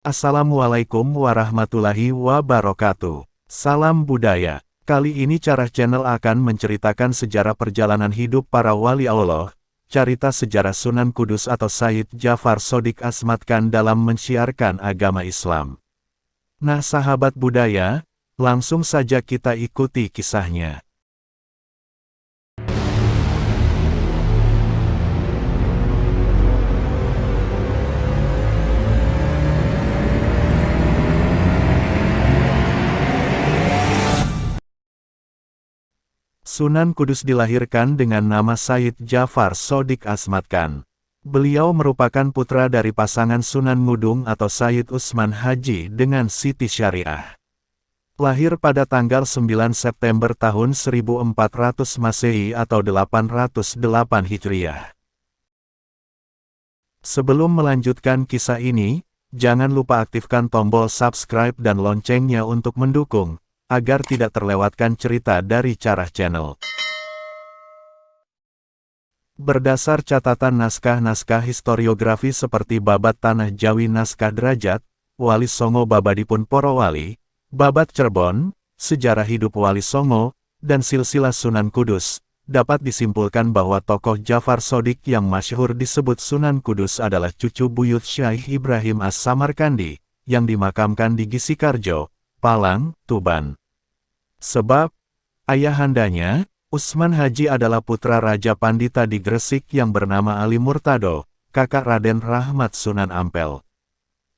Assalamualaikum warahmatullahi wabarakatuh. Salam budaya. Kali ini Carah Channel akan menceritakan sejarah perjalanan hidup para wali Allah, carita sejarah Sunan Kudus atau Sayyid Ja'far Shadiq Asmad Khan dalam mensiarkan agama Islam. Nah sahabat budaya, langsung saja kita ikuti kisahnya. Sunan Kudus dilahirkan dengan nama Sayyid Ja'far Shadiq Asmad Khan. Beliau merupakan putra dari pasangan Sunan Ngudung atau Sayyid Utsman Haji dengan Siti Syariah. Lahir pada tanggal 9 September tahun 1400 Masehi atau 808 Hijriah. Sebelum melanjutkan kisah ini, jangan lupa aktifkan tombol subscribe dan loncengnya untuk mendukung, agar tidak terlewatkan cerita dari Carah Channel. Berdasar catatan naskah-naskah historiografi seperti Babat Tanah Jawi Naskah Derajat, Wali Songo Babadipun Poro Wali, Babat Cirebon, Sejarah Hidup Wali Songo, dan Silsilah Sunan Kudus, dapat disimpulkan bahwa tokoh Ja'far Shadiq yang masyhur disebut Sunan Kudus adalah cucu buyut Syekh Ibrahim As-Samarkandi, yang dimakamkan di Gisikarjo, Palang, Tuban. Sebab, ayahandanya, Utsman Haji adalah putra Raja Pandita di Gresik yang bernama Ali Murtado, kakak Raden Rahmat Sunan Ampel.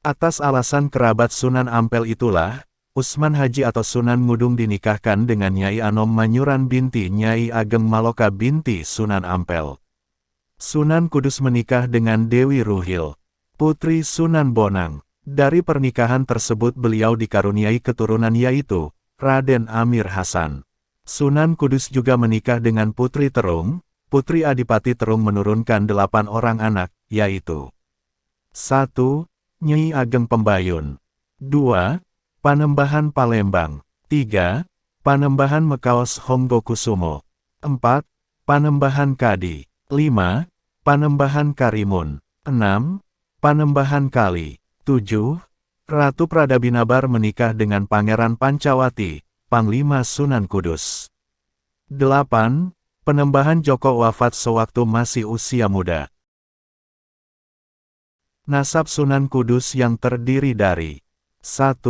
Atas alasan kerabat Sunan Ampel itulah, Utsman Haji atau Sunan Ngudung dinikahkan dengan Nyai Anom Manyuran binti Nyai Ageng Maloka binti Sunan Ampel. Sunan Kudus menikah dengan Dewi Ruhil, putri Sunan Bonang. Dari pernikahan tersebut beliau dikaruniai keturunan yaitu Raden Amir Hasan. Sunan Kudus juga menikah dengan Putri Terung. Putri Adipati Terung menurunkan 8 orang anak, yaitu 1. Nyai Ageng Pembayun, 2. Panembahan Palembang, 3. Panembahan Mekaos Honggokusumo, 4. Panembahan Kadi, 5. Panembahan Karimun, 6. Panembahan Kali, 7. Ratu Pradabinabar menikah dengan Pangeran Pancawati, Panglima Sunan Kudus. 8. Penembahan Joko wafat sewaktu masih usia muda. Nasab Sunan Kudus yang terdiri dari 1.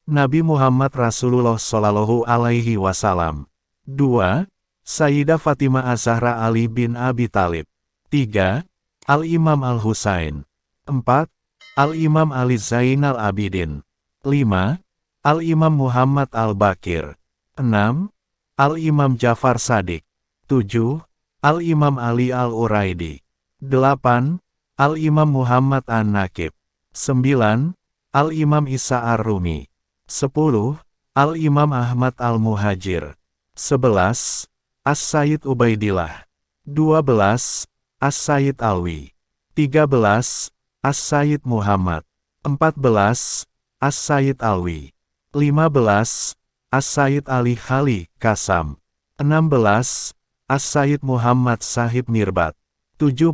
Nabi Muhammad Rasulullah Shallallahu Alaihi Wasallam, 2. Sayyidah Fatimah Az-Zahra Ali bin Abi Thalib, 3. Al-Imam Al-Husain, 4. Al-Imam Ali Zainal Abidin, 5. Al-Imam Muhammad Al-Bakir, 6. Al-Imam Ja'far Shadiq, 7. Al-Imam Ali Al-Uraidi, 8. Al-Imam Muhammad An-Nakib, 9. Al-Imam Isa Ar-Rumi, 10. Al-Imam Ahmad Al-Muhajir, 11. As-Sayyid Ubaidillah, 12. As-Sayyid Alwi, 13. As-Sayyid Muhammad, 14. As-Sayyid Alwi, 15. As-Sayyid Ali Khali Kasam, 16. As-Sayyid Muhammad Sahib Mirbat, 17.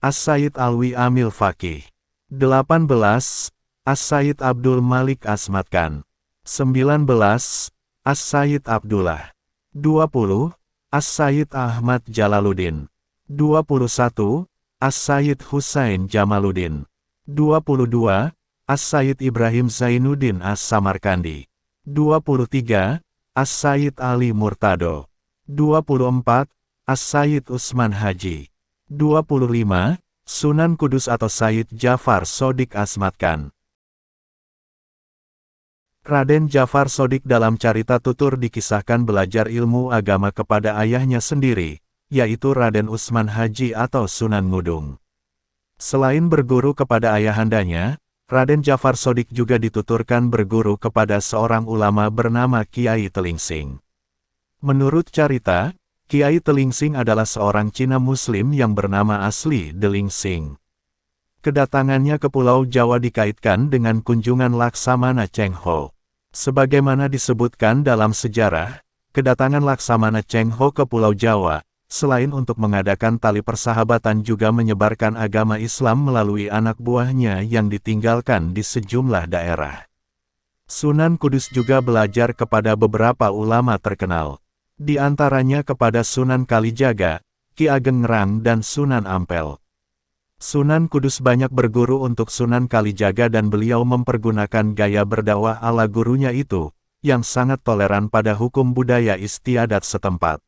As-Sayyid Alwi Amil Faqih, 18. As-Sayyid Abdul Malik Asmad Khan, 19. As-Sayyid Abdullah, 20. As-Sayyid Ahmad Jalaluddin, 21. As-Sayyid Husain Jamaluddin, 22. As-Sayyid Ibrahim Zainuddin As-Samarkandi, 23. As-Sayyid Ali Murtado, 24. As-Sayyid Utsman Haji, 25. Sunan Kudus atau Sayyid Ja'far Shadiq Asmad Khan. Raden Ja'far Shadiq dalam carita tutur dikisahkan belajar ilmu agama kepada ayahnya sendiri, yaitu Raden Utsman Haji atau Sunan Ngudung. Selain berguru kepada ayahandanya, Raden Ja'far Shadiq juga dituturkan berguru kepada seorang ulama bernama Kiai Telingsing. Menurut carita, Kiai Telingsing adalah seorang Cina Muslim yang bernama asli Delingsing. Kedatangannya ke Pulau Jawa dikaitkan dengan kunjungan Laksamana Cheng Ho. Sebagaimana disebutkan dalam sejarah, kedatangan Laksamana Cheng Ho ke Pulau Jawa selain untuk mengadakan tali persahabatan juga menyebarkan agama Islam melalui anak buahnya yang ditinggalkan di sejumlah daerah. Sunan Kudus juga belajar kepada beberapa ulama terkenal. Di antaranya kepada Sunan Kalijaga, Ki Ageng Ngerang dan Sunan Ampel. Sunan Kudus banyak berguru untuk Sunan Kalijaga dan beliau mempergunakan gaya berdakwah ala gurunya itu, yang sangat toleran pada hukum budaya istiadat setempat.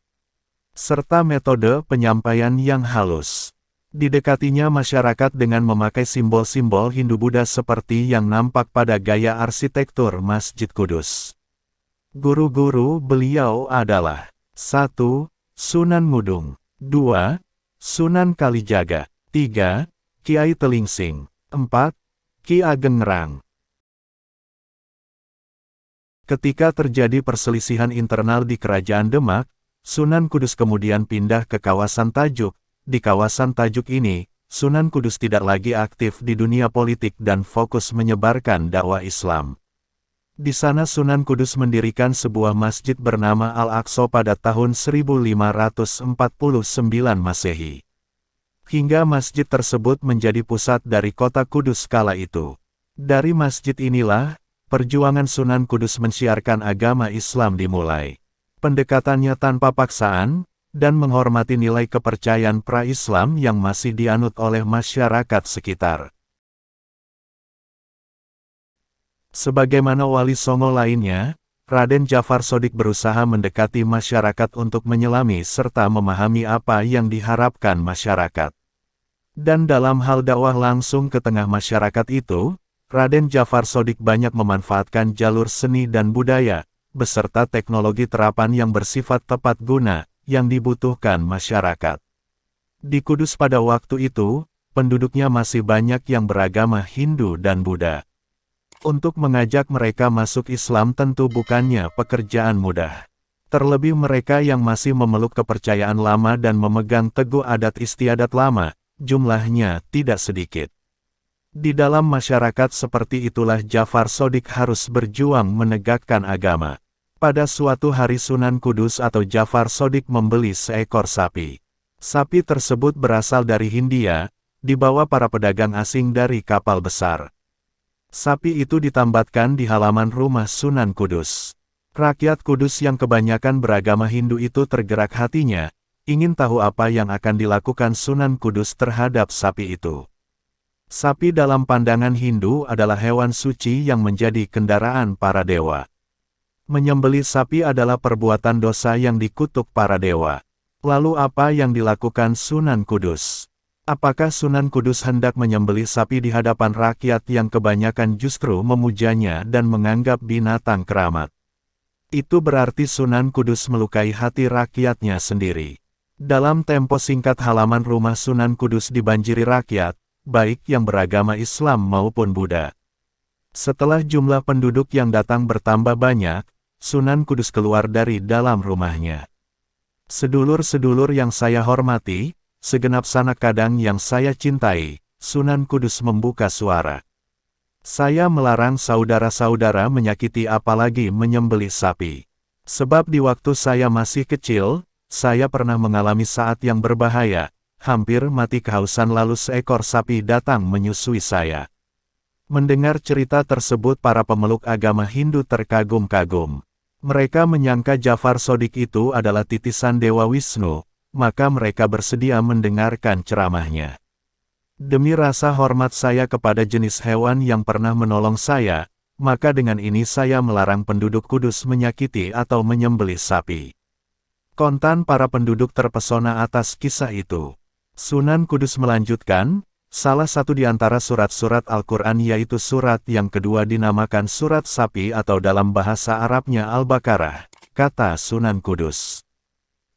Serta metode penyampaian yang halus. Didekatinya masyarakat dengan memakai simbol-simbol Hindu-Buddha seperti yang nampak pada gaya arsitektur Masjid Kudus. Guru-guru beliau adalah 1. Sunan Ngudung 2. Sunan Kalijaga 3. Kiai Telingsing 4. Ki Ageng Ngerang. Ketika terjadi perselisihan internal di Kerajaan Demak, Sunan Kudus kemudian pindah ke kawasan Tajuk. Di kawasan Tajuk ini, Sunan Kudus tidak lagi aktif di dunia politik dan fokus menyebarkan dakwah Islam. Di sana Sunan Kudus mendirikan sebuah masjid bernama Al-Aqsa pada tahun 1549 Masehi. Hingga masjid tersebut menjadi pusat dari kota Kudus kala itu. Dari masjid inilah, perjuangan Sunan Kudus mensiarkan agama Islam dimulai. Pendekatannya tanpa paksaan, dan menghormati nilai kepercayaan pra-Islam yang masih dianut oleh masyarakat sekitar. Sebagaimana wali songo lainnya, Raden Djafar Shodiq berusaha mendekati masyarakat untuk menyelami serta memahami apa yang diharapkan masyarakat. Dan dalam hal dakwah langsung ke tengah masyarakat itu, Raden Djafar Shodiq banyak memanfaatkan jalur seni dan budaya, beserta teknologi terapan yang bersifat tepat guna, yang dibutuhkan masyarakat. Di Kudus pada waktu itu, penduduknya masih banyak yang beragama Hindu dan Buddha. Untuk mengajak mereka masuk Islam tentu bukannya pekerjaan mudah. Terlebih mereka yang masih memeluk kepercayaan lama dan memegang teguh adat istiadat lama, jumlahnya tidak sedikit. Di dalam masyarakat seperti itulah Djafar Shodiq harus berjuang menegakkan agama. Pada suatu hari Sunan Kudus atau Djafar Shodiq membeli seekor sapi. Sapi tersebut berasal dari Hindia, dibawa para pedagang asing dari kapal besar. Sapi itu ditambatkan di halaman rumah Sunan Kudus. Rakyat Kudus yang kebanyakan beragama Hindu itu tergerak hatinya, ingin tahu apa yang akan dilakukan Sunan Kudus terhadap sapi itu. Sapi dalam pandangan Hindu adalah hewan suci yang menjadi kendaraan para dewa. Menyembelih sapi adalah perbuatan dosa yang dikutuk para dewa. Lalu apa yang dilakukan Sunan Kudus? Apakah Sunan Kudus hendak menyembelih sapi di hadapan rakyat yang kebanyakan justru memujanya dan menganggap binatang keramat? Itu berarti Sunan Kudus melukai hati rakyatnya sendiri. Dalam tempo singkat halaman rumah Sunan Kudus dibanjiri rakyat, baik yang beragama Islam maupun Buddha. Setelah jumlah penduduk yang datang bertambah banyak, Sunan Kudus keluar dari dalam rumahnya. Sedulur-sedulur yang saya hormati, segenap sanak kadang yang saya cintai, Sunan Kudus membuka suara. Saya melarang saudara-saudara menyakiti apalagi menyembelih sapi. Sebab di waktu saya masih kecil, saya pernah mengalami saat yang berbahaya, hampir mati kehausan lalu seekor sapi datang menyusui saya. Mendengar cerita tersebut para pemeluk agama Hindu terkagum-kagum. Mereka menyangka Djafar Shodiq itu adalah titisan Dewa Wisnu, maka mereka bersedia mendengarkan ceramahnya. Demi rasa hormat saya kepada jenis hewan yang pernah menolong saya, maka dengan ini saya melarang penduduk Kudus menyakiti atau menyembelih sapi. Kontan para penduduk terpesona atas kisah itu. Sunan Kudus melanjutkan, salah satu di antara surat-surat Al-Quran yaitu surat yang kedua dinamakan surat sapi atau dalam bahasa Arabnya Al-Baqarah, kata Sunan Kudus.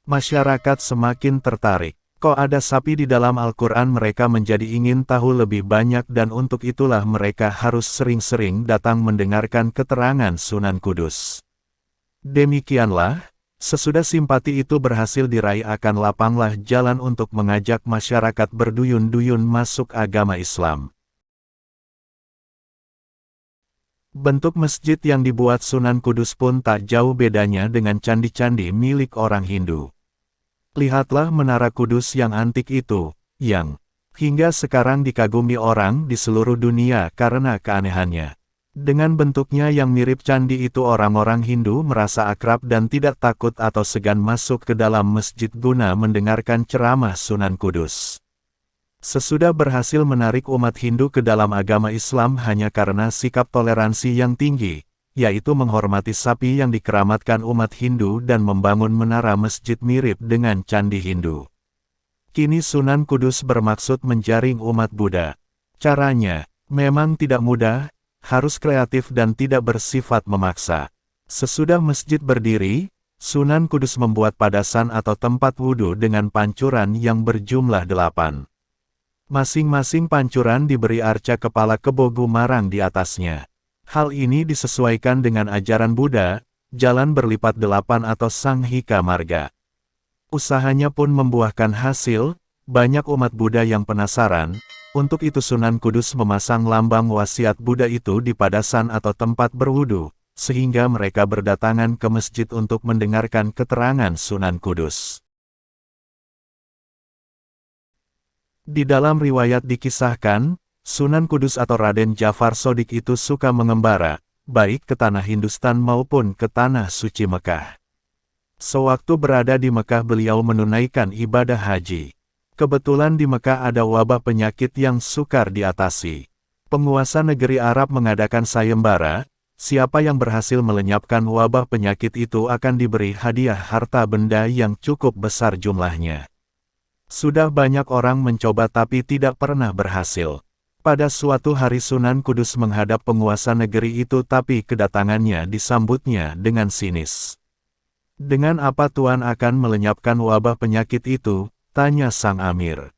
Masyarakat semakin tertarik. Kok ada sapi di dalam Al-Quran? Mereka menjadi ingin tahu lebih banyak dan untuk itulah mereka harus sering-sering datang mendengarkan keterangan Sunan Kudus. Demikianlah, sesudah simpati itu berhasil diraih akan lapanglah jalan untuk mengajak masyarakat berduyun-duyun masuk agama Islam. Bentuk masjid yang dibuat Sunan Kudus pun tak jauh bedanya dengan candi-candi milik orang Hindu. Lihatlah menara kudus yang antik itu, yang hingga sekarang dikagumi orang di seluruh dunia karena keanehannya. Dengan bentuknya yang mirip candi itu orang-orang Hindu merasa akrab dan tidak takut atau segan masuk ke dalam masjid guna mendengarkan ceramah Sunan Kudus. Sesudah berhasil menarik umat Hindu ke dalam agama Islam hanya karena sikap toleransi yang tinggi, yaitu menghormati sapi yang dikeramatkan umat Hindu dan membangun menara masjid mirip dengan candi Hindu. Kini Sunan Kudus bermaksud menjaring umat Buddha. Caranya memang tidak mudah, harus kreatif dan tidak bersifat memaksa. Sesudah masjid berdiri, Sunan Kudus membuat padasan atau tempat wudhu dengan pancuran yang berjumlah 8. Masing-masing pancuran diberi arca kepala kebo gumarang di atasnya. Hal ini disesuaikan dengan ajaran Buddha, jalan berlipat 8 atau Sanghika Marga. Usahanya pun membuahkan hasil, banyak umat Buddha yang penasaran. Untuk itu Sunan Kudus memasang lambang wasiat Buddha itu di padasan atau tempat berwudu, sehingga mereka berdatangan ke masjid untuk mendengarkan keterangan Sunan Kudus. Di dalam riwayat dikisahkan, Sunan Kudus atau Raden Jafar Sodik itu suka mengembara, baik ke tanah Hindustan maupun ke tanah suci Mekah. Sewaktu berada di Mekah beliau menunaikan ibadah haji. Kebetulan di Mekah ada wabah penyakit yang sukar diatasi. Penguasa negeri Arab mengadakan sayembara, siapa yang berhasil melenyapkan wabah penyakit itu akan diberi hadiah harta benda yang cukup besar jumlahnya. Sudah banyak orang mencoba tapi tidak pernah berhasil. Pada suatu hari Sunan Kudus menghadap penguasa negeri itu tapi kedatangannya disambutnya dengan sinis. "Dengan apa Tuan akan melenyapkan wabah penyakit itu?" tanya sang amir.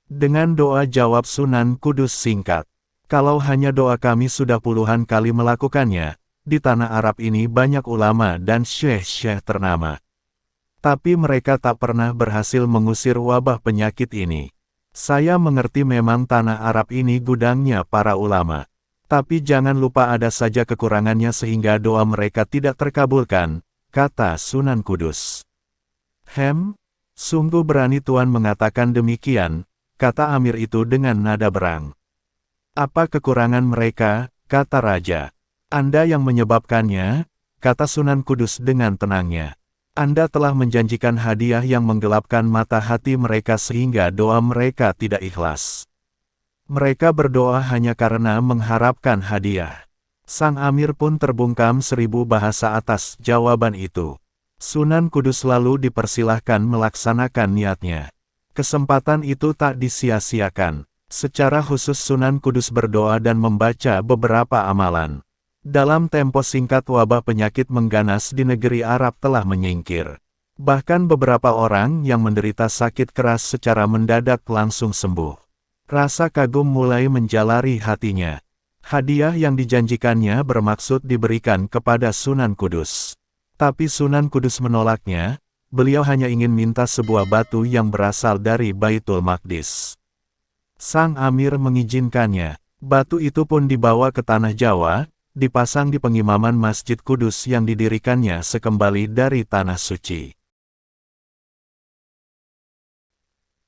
"Dengan doa," jawab Sunan Kudus singkat. "Kalau hanya doa kami sudah puluhan kali melakukannya, di tanah Arab ini banyak ulama dan syekh-syekh ternama. Tapi mereka tak pernah berhasil mengusir wabah penyakit ini. Saya mengerti memang tanah Arab ini gudangnya para ulama. Tapi jangan lupa ada saja kekurangannya sehingga doa mereka tidak terkabulkan," kata Sunan Kudus. Sungguh berani Tuan mengatakan demikian," kata amir itu dengan nada berang. "Apa kekurangan mereka?" kata raja. "Anda yang menyebabkannya," kata Sunan Kudus dengan tenangnya. "Anda telah menjanjikan hadiah yang menggelapkan mata hati mereka sehingga doa mereka tidak ikhlas. Mereka berdoa hanya karena mengharapkan hadiah." Sang amir pun terbungkam 1000 bahasa atas jawaban itu. Sunan Kudus lalu dipersilahkan melaksanakan niatnya. Kesempatan itu tak disia-siakan. Secara khusus Sunan Kudus berdoa dan membaca beberapa amalan. Dalam tempo singkat wabah penyakit mengganas di negeri Arab telah menyingkir. Bahkan beberapa orang yang menderita sakit keras secara mendadak langsung sembuh. Rasa kagum mulai menjalari hatinya. Hadiah yang dijanjikannya bermaksud diberikan kepada Sunan Kudus. Tapi Sunan Kudus menolaknya, beliau hanya ingin minta sebuah batu yang berasal dari Baitul Maqdis. Sang amir mengizinkannya. Batu itu pun dibawa ke tanah Jawa, dipasang di pengimaman Masjid Kudus yang didirikannya sekembali dari tanah suci.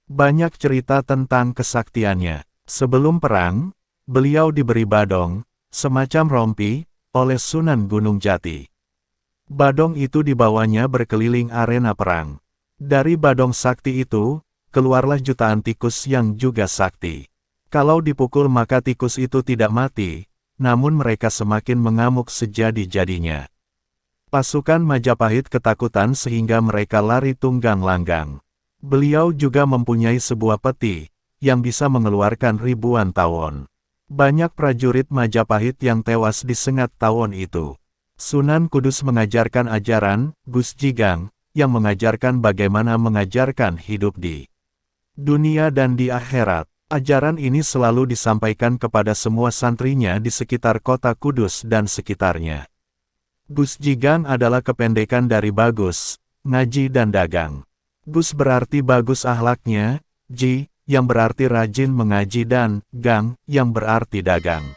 Banyak cerita tentang kesaktiannya. Sebelum perang, beliau diberi badong, semacam rompi, oleh Sunan Gunung Jati. Badong itu dibawanya berkeliling arena perang. Dari badong sakti itu, keluarlah jutaan tikus yang juga sakti. Kalau dipukul maka tikus itu tidak mati, namun mereka semakin mengamuk sejadi-jadinya. Pasukan Majapahit ketakutan sehingga mereka lari tunggang langgang. Beliau juga mempunyai sebuah peti, yang bisa mengeluarkan ribuan tawon. Banyak prajurit Majapahit yang tewas disengat tawon itu. Sunan Kudus mengajarkan ajaran, Gus Jigang, yang mengajarkan bagaimana mengajarkan hidup di dunia dan di akhirat. Ajaran ini selalu disampaikan kepada semua santrinya di sekitar kota Kudus dan sekitarnya. Gus Jigang adalah kependekan dari bagus, ngaji dan dagang. Gus berarti bagus akhlaknya, Ji, yang berarti rajin mengaji dan Gang, yang berarti dagang.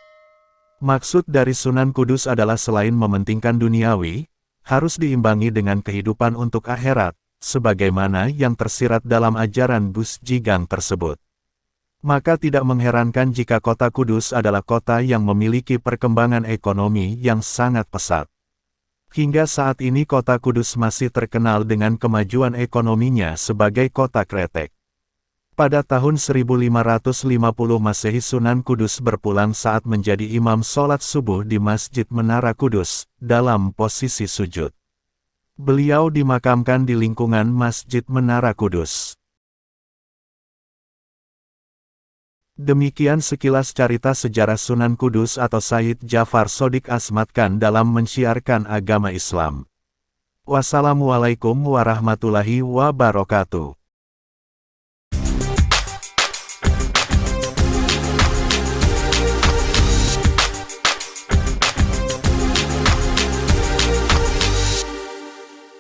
Maksud dari Sunan Kudus adalah selain mementingkan duniawi, harus diimbangi dengan kehidupan untuk akhirat, sebagaimana yang tersirat dalam ajaran Gus Jigang tersebut. Maka tidak mengherankan jika kota Kudus adalah kota yang memiliki perkembangan ekonomi yang sangat pesat. Hingga saat ini kota Kudus masih terkenal dengan kemajuan ekonominya sebagai kota kretek. Pada tahun 1550 Masehi Sunan Kudus berpulang saat menjadi imam sholat subuh di Masjid Menara Kudus, dalam posisi sujud. Beliau dimakamkan di lingkungan Masjid Menara Kudus. Demikian sekilas cerita sejarah Sunan Kudus atau Sayyid Jafar Shodiq Asmad Khan dalam mensiarkan agama Islam. Wassalamualaikum warahmatullahi wabarakatuh.